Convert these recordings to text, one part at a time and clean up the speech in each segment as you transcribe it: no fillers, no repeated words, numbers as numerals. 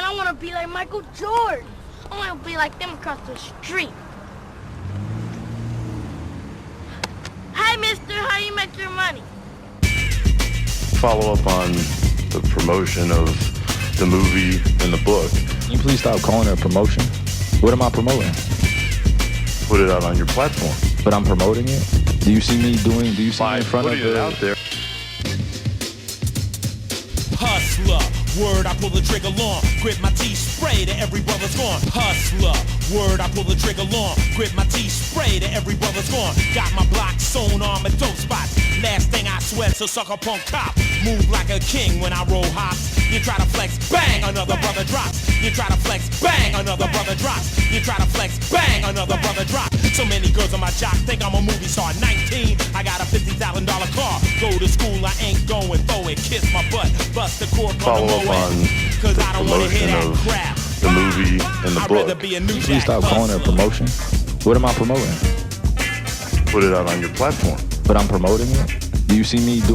I want to be like Michael Jordan. I want to be like them across the street. Hi, mister. How you make your money? Follow up on the promotion of the movie and the book. Can you please stop calling it a promotion? What am I promoting? Put it out on your platform. But I'm promoting it? Do you see me do you see me in front of putting it out there. Hustler, word, I pull the trigger long. Grip my teeth, spray to every brother's gone. Hustler, word, I pull the trigger long. Grip my teeth, spray to every brother's gone. Got my block sewn on my dope spots. Last thing I sweat, so sucker punk cop. Move like a king when I roll hops. You try to flex, bang, another brother drops. You try to flex, bang, another brother drops. You try to flex, bang, another brother drops. So many girls on my jock think I'm a movie star. 19, I got a $50,000 car. Go to school, I ain't going for it. Kiss my butt, bust the cork on the low end. Cause I don't wanna hear that crap. The movie and the book. Can you please stop calling it a promotion? What am I promoting? Put it out on your platform. But I'm promoting it? Do you see me in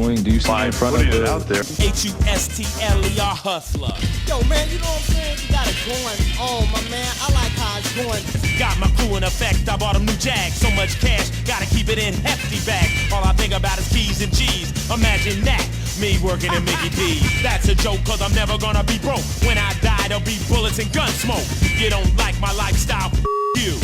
front of it out there. Hustler, hustler. Yo, man, you know what I'm saying? You got it going on, my man. I like how it's going. Got my crew in effect, I bought a new Jag. So much cash, gotta keep it in hefty bag. All I think about is keys and G's. Imagine that, me working in Mickey D's. That's a joke, cause I'm never gonna be broke. When I die, there'll be bullets and gun smoke. You don't like my lifestyle, you.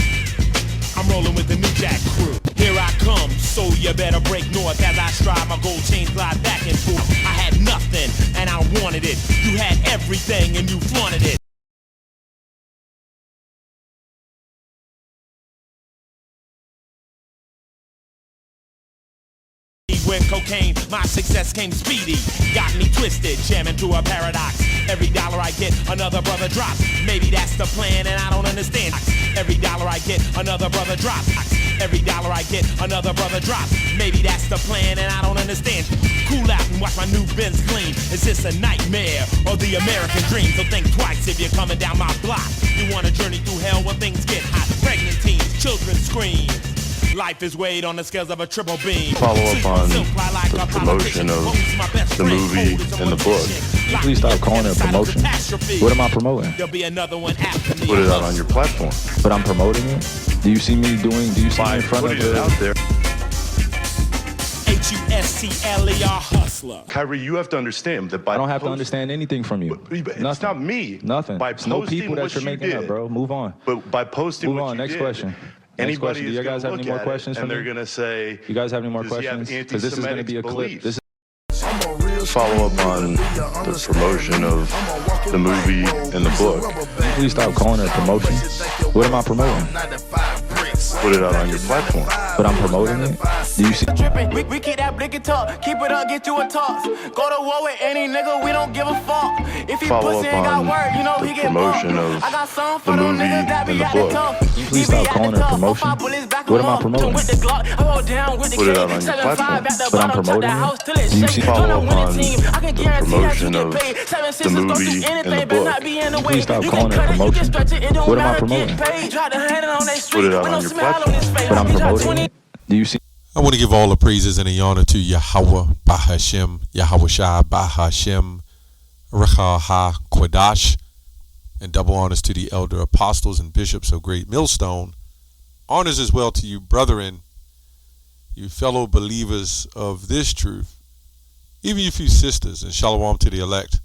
I'm rolling with the new Jack crew. Here I come, so you better break north as I stride my gold chain glide back and forth. I had nothing, and I wanted it. You had everything, and you flaunted it. With cocaine, my success came speedy. Got me twisted, jamming to a paradox. Every dollar I get, another brother drops. Maybe that's the plan and I don't understand. Every dollar I get, another brother drops. Every dollar I get, another brother drops. Maybe that's the plan and I don't understand. Cool out and watch my new Benz gleam. Is this a nightmare or the American dream? So think twice if you're coming down my block. You want to journey through hell when things get hot. Pregnant teens, children scream. Life is weighed on the scales of a triple beam. Follow up on the promotion of the movie and the book. Can you please stop calling it a promotion? What am I promoting? There'll be another one after me. Put it out on your platform. But I'm promoting it? Do you see me in front of it out there. Hustler, hustler. Kyrie, you have to understand that I don't have to understand anything from you. It's not me. Nothing. By it's no people that you're making up, bro. Move on. But by posting Move what on. you Next did, question. Anybody Do you guys have any more questions for me? and they're gonna say, you guys have any more does he have questions? Because this is going to be a clip. beliefs? Follow up on the promotion of the movie and the book. Can you please stop calling it a promotion? What am I promoting? Put it out on your platform. But I'm promoting it? Do you see? We keep that blicky talk. Keep it up, get you a toss. Go to war with any nigga, we don't give a fuck. If he Follow pussy up ain't got on work, you know the he get promotion bumped. of I got some the for them movie niggas that and be the at the book. top. Can you please stop calling it a promotion? What am I promoting? With the Glock, I hold down with the Put it K, out on your 7-5 platform. at the But I'm bottom, promoting the it? house till it Do you shake. see? Don't Follow know up when on the team, I can the guarantee that you promotion get of paid. 7 the sisters, don't do movie and anything, the but book. not be in the way. Please stop You calling can it a cut it, you promotion. can stretch it, it don't What am I matter, promoting? get paid. Try to hand it on that Put street, it out with no on your smile on his face. But I'm We try promoting 20 it? Do you see? I want to give all the praises and the honor to Yahweh Bahashem, Yahweh Shai Bahashem, Recha Ha Kodash, and double honors to the elder apostles and bishops of Great Millstone. Honors as well to you, brethren, you fellow believers of this truth, even you few sisters, and shalom to the elect.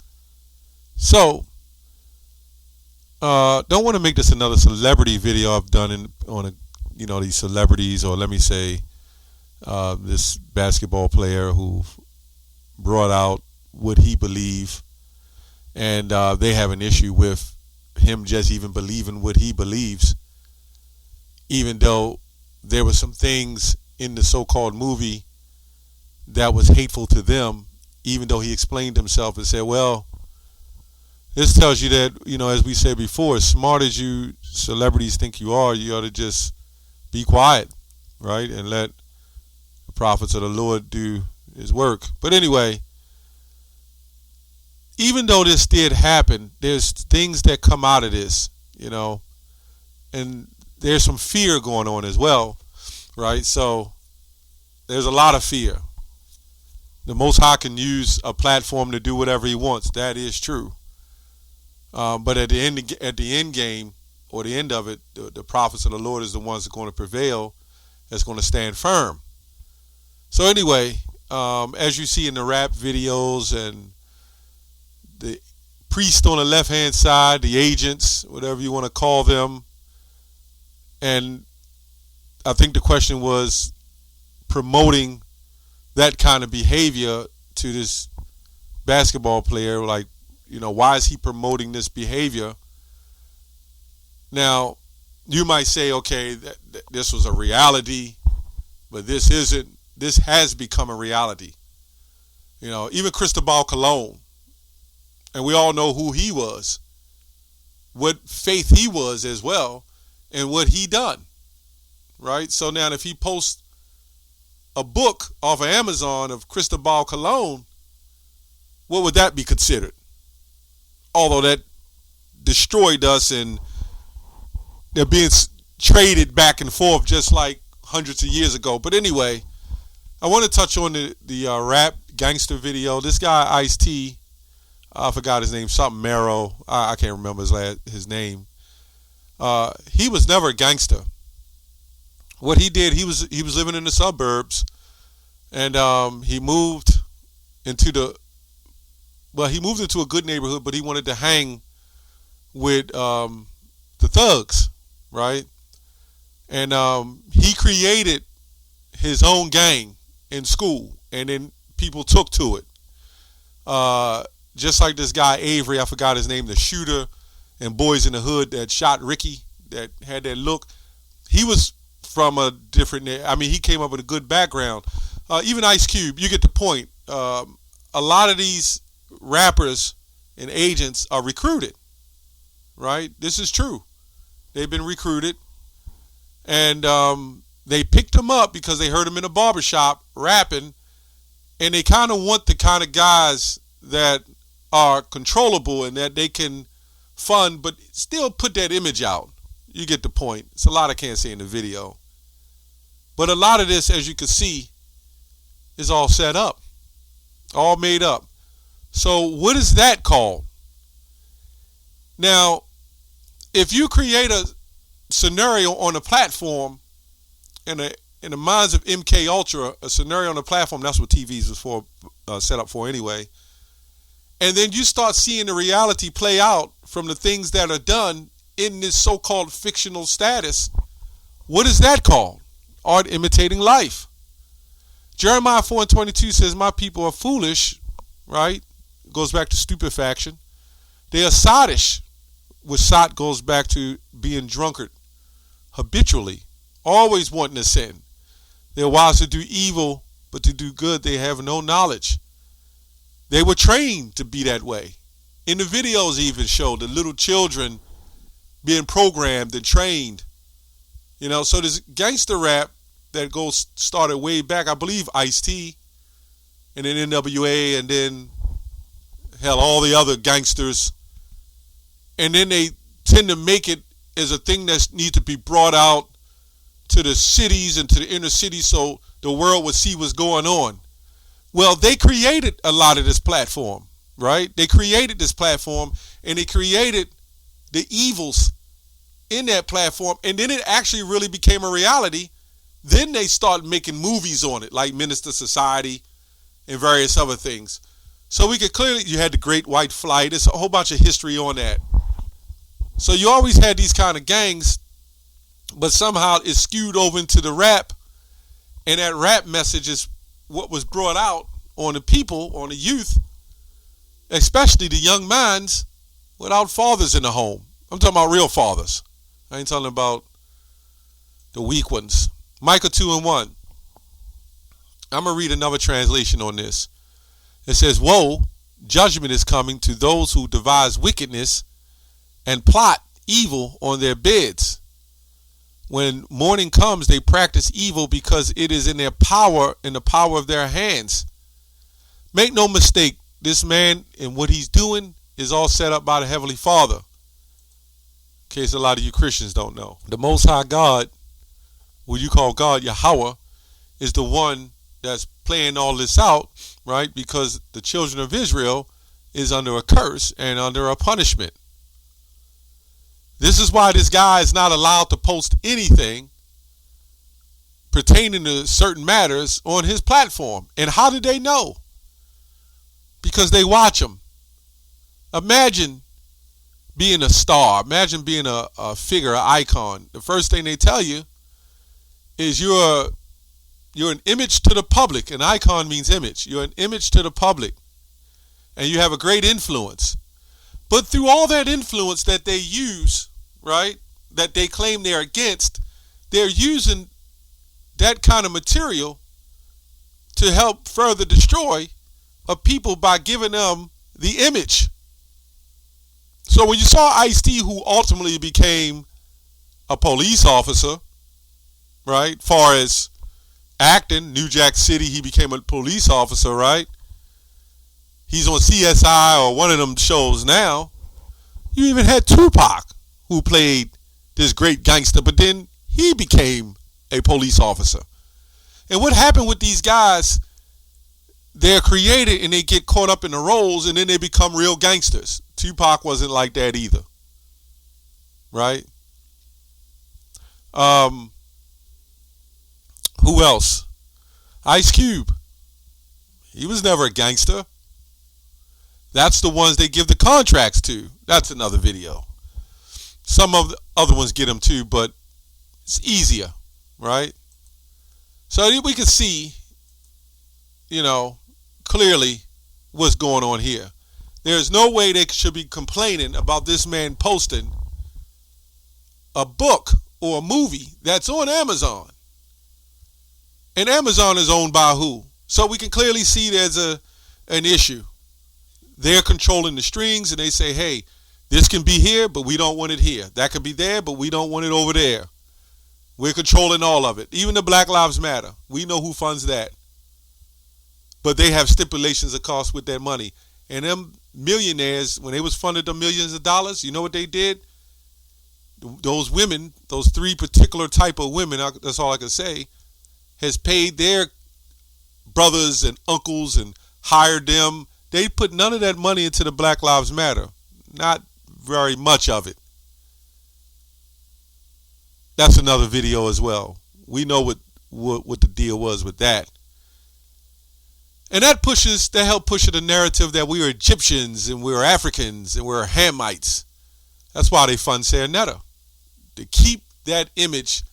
So, don't want to make this another celebrity video I've done on these celebrities, or let me say, this basketball player who brought out what he believed, and they have an issue with him just even believing what he believes, even though there were some things in the so-called movie that was hateful to them, even though he explained himself and said, well, this tells you that, as we said before, as smart as you celebrities think you ought to just be quiet, right, and let the prophets of the Lord do his work. But anyway, even though this did happen, there's things that come out of this, and there's some fear going on as well, right? So there's a lot of fear. The Most High can use a platform to do whatever he wants. That is true. But at the end game, or the end of it, the prophets of the Lord is the ones that are going to prevail, that's going to stand firm. So anyway, as you see in the rap videos and the priest on the left-hand side, the agents, whatever you want to call them, and I think the question was promoting that kind of behavior to this basketball player, like, why is he promoting this behavior? Now, you might say, okay, that this was a reality, but this isn't. This has become a reality. Even Cristobal Colon, and we all know who he was, what faith he was as well, and what he done, right? So now if he posts a book off of Amazon of Cristobal Colon, what would that be considered? Although that destroyed us and they're being traded back and forth just like hundreds of years ago. But anyway, I want to touch on the rap gangster video. This guy, Ice-T, I forgot his name, something Marrow. I can't remember his name. He was never a gangster. What he did, he was living in the suburbs, and he moved into a good neighborhood, but he wanted to hang with the thugs, right? And he created his own gang in school, and then people took to it. Just like this guy Avery, I forgot his name, the shooter in Boys in the Hood that shot Ricky, that had that look. He was from a different, he came up with a good background. Even Ice Cube, you get the point. A lot of these rappers and agents are recruited, right? This is true. They've been recruited, and they picked them up because they heard them in a barbershop rapping, and they kind of want the kind of guys that are controllable and that they can fund, but still put that image out. You get the point. It's a lot I can't say in the video. But a lot of this, as you can see, is all set up, all made up. So what is that called? Now, if you create a scenario on a platform, in the minds of MK Ultra, a scenario on a platform, that's what TVs was for, set up for anyway. And then you start seeing the reality play out from the things that are done in this so-called fictional status. What is that called? Art imitating life. Jeremiah 4:22 says, my people are foolish, right? Goes back to stupefaction. They are sottish, which sot goes back to being drunkard habitually, always wanting to sin. They're wise to do evil, but to do good they have no knowledge. They were trained to be that way. In the videos even show the little children being programmed and trained. So this gangster rap that started way back, I believe Ice-T, and then NWA, and then all the other gangsters. And then they tend to make it as a thing that needs to be brought out to the cities and to the inner city so the world would see what's going on. Well, they created a lot of this platform, right? They created this platform, and they created the evils in that platform, and then it actually really became a reality. Then they started making movies on it, like Minister Society and various other things. So we could clearly, you had the Great White Flight. There's a whole bunch of history on that. So you always had these kind of gangs, but somehow it's skewed over into the rap, and that rap message is what was brought out on the people, on the youth, especially the young minds, without fathers in the home. I'm talking about real fathers. I ain't talking about the weak ones. Micah 2:1. I'm going to read another translation on this. It says, woe, judgment is coming to those who devise wickedness and plot evil on their beds. When morning comes, they practice evil because it is in their power, in the power of their hands. Make no mistake, this man and what he's doing is all set up by the Heavenly Father. In case a lot of you Christians don't know. The Most High God, what you call God, Yahweh, is the one that's playing all this out, right? Because the children of Israel is under a curse and under a punishment, This is why this guy is not allowed to post anything pertaining to certain matters on his platform. And how did they know? Because they watch him. Imagine being a star. Imagine being a figure, an icon. The first thing they tell you is you're an image to the public. An icon means image. You're an image to the public. And you have a great influence. But through all that influence that they use, right, that they claim they're against, they're using that kind of material to help further destroy a people by giving them the image. So when you saw Ice-T, who ultimately became a police officer, right, far as acting, New Jack City, he became a police officer, right? He's on CSI or one of them shows now. You even had Tupac, who played this great gangster, but then he became a police officer. And what happened with these guys, they're created and they get caught up in the roles and then they become real gangsters. Tupac wasn't like that either. Right? Who else? Ice Cube. He was never a gangster. That's the ones they give the contracts to. That's another video. Some of the other ones get them too, but it's easier, right? So we can see, clearly what's going on here. There's no way they should be complaining about this man posting a book or a movie that's on Amazon. And Amazon is owned by who? So we can clearly see there's an issue. They're controlling the strings and they say, hey, this can be here, but we don't want it here. That can be there, but we don't want it over there. We're controlling all of it. Even the Black Lives Matter. We know who funds that. But they have stipulations of cost with that money. And them millionaires, when they was funded the millions of dollars, you know what they did? Those women, those three particular type of women, that's all I can say, has paid their brothers and uncles and hired them. They put none of that money into the Black Lives Matter. Not very much of it. That's another video as well. We know what the deal was with that. And that help push the narrative that we are Egyptians and we are Africans and we're Hamites. That's why they fund Sarnetta. To keep that image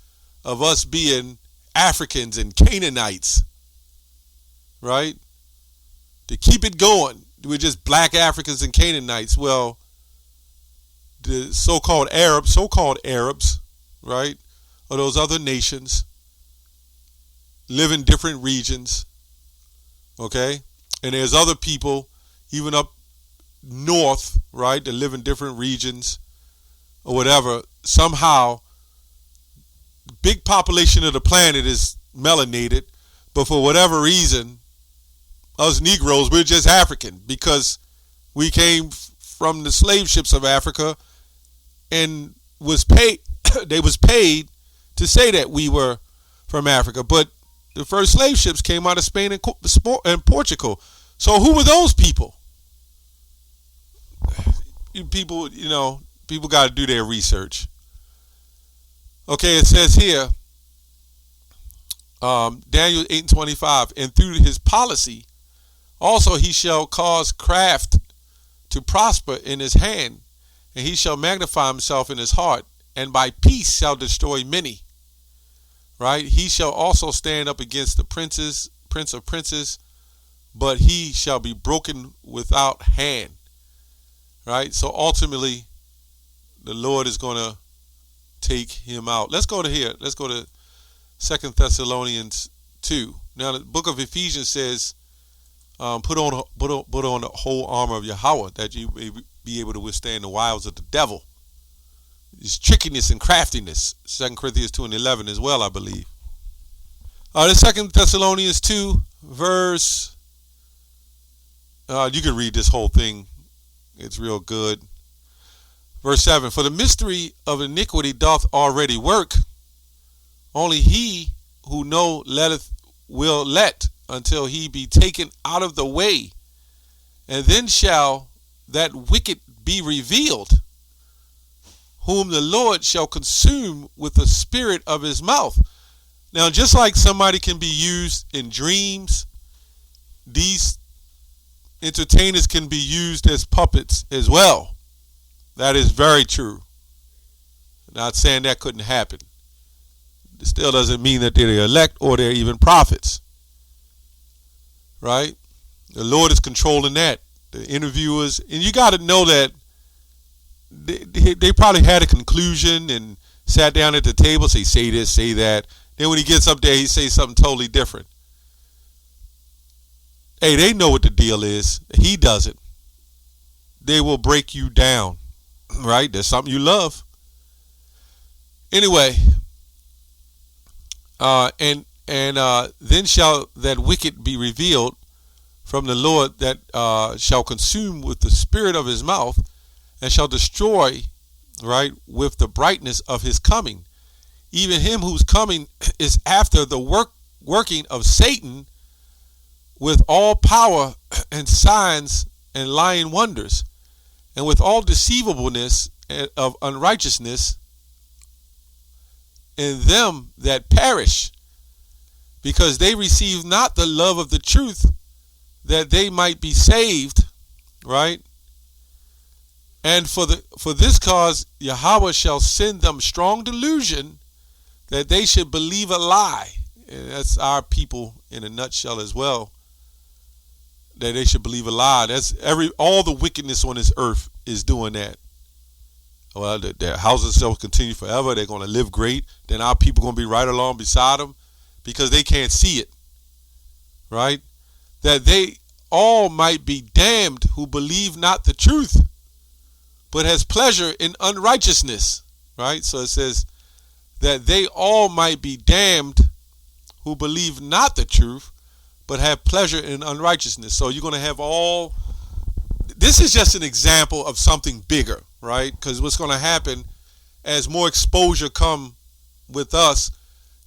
of us being Africans and Canaanites. Right? To keep it going. We're just black Africans and Canaanites. Well, the so-called Arabs, right, or those other nations live in different regions, okay? And there's other people, even up north, right, that live in different regions or whatever. Somehow, big population of the planet is melanated, but for whatever reason, us Negroes, we're just African because we came from the slave ships of Africa and they was paid to say that we were from Africa. But the first slave ships came out of Spain and Portugal. So who were those people? People got to do their research. Okay, it says here, Daniel 8:25, and through his policy, also he shall cause craft to prosper in his hand, and he shall magnify himself in his heart, and by peace shall destroy many. Right? He shall also stand up against the prince of princes, but he shall be broken without hand. Right? So ultimately, the Lord is going to take him out. Let's go to here. Let's go to 2 Thessalonians 2. Now, the book of Ephesians says, put on the whole armor of Yahweh, that you may be able to withstand the wiles of the devil. His trickiness and craftiness. 2 Corinthians 2:11 as well, I believe. The 2 Thessalonians 2, verse, you can read this whole thing. It's real good. Verse 7, for the mystery of iniquity doth already work. Only he who will let until he be taken out of the way. And then shall that wicked be revealed, whom the Lord shall consume with the spirit of his mouth. Now, just like somebody can be used in dreams, these entertainers can be used as puppets as well. That is very true. Not saying that couldn't happen. It still doesn't mean that they're the elect or they're even prophets. Right? The Lord is controlling that. The interviewers, and you got to know that they probably had a conclusion and sat down at the table, say this, say that. Then when he gets up there, he says something totally different. Hey, they know what the deal is. He doesn't. They will break you down. Right? There's something you love. Anyway, and then shall that wicked be revealed from the Lord, that shall consume with the spirit of his mouth, and shall destroy, right, with the brightness of his coming. Even him whose coming is after the working of Satan with all power and signs and lying wonders, and with all deceivableness of unrighteousness in them that perish, because they receive not the love of the truth, that they might be saved, right? And for this cause Yahweh shall send them strong delusion, that they should believe a lie. And that's our people in a nutshell as well. That they should believe a lie. That's all the wickedness on this earth is doing that. Well, their houses shall continue forever. They're going to live great. Then our people are going to be right along beside them, because they can't see it. Right? That they all might be damned who believe not the truth, but has pleasure in unrighteousness. Right? So it says that they all might be damned who believe not the truth, but have pleasure in unrighteousness. So you're going to have all. This is just an example of something bigger, right? Because what's going to happen as more exposure come with us,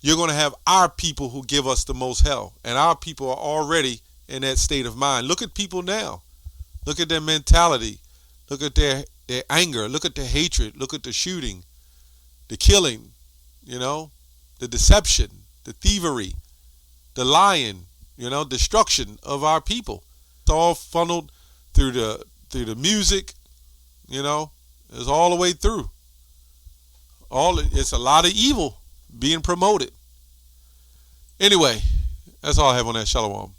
you're going to have our people who give us the most hell. And our people are already in that state of mind. Look at people now. Look at their mentality. Look at their anger. Look at their hatred. Look at the shooting, the killing, the deception, the thievery, the lying, destruction of our people. It's all funneled through the music, it's all the way through. It's a lot of evil being promoted. Anyway, that's all I have on that. Shalom.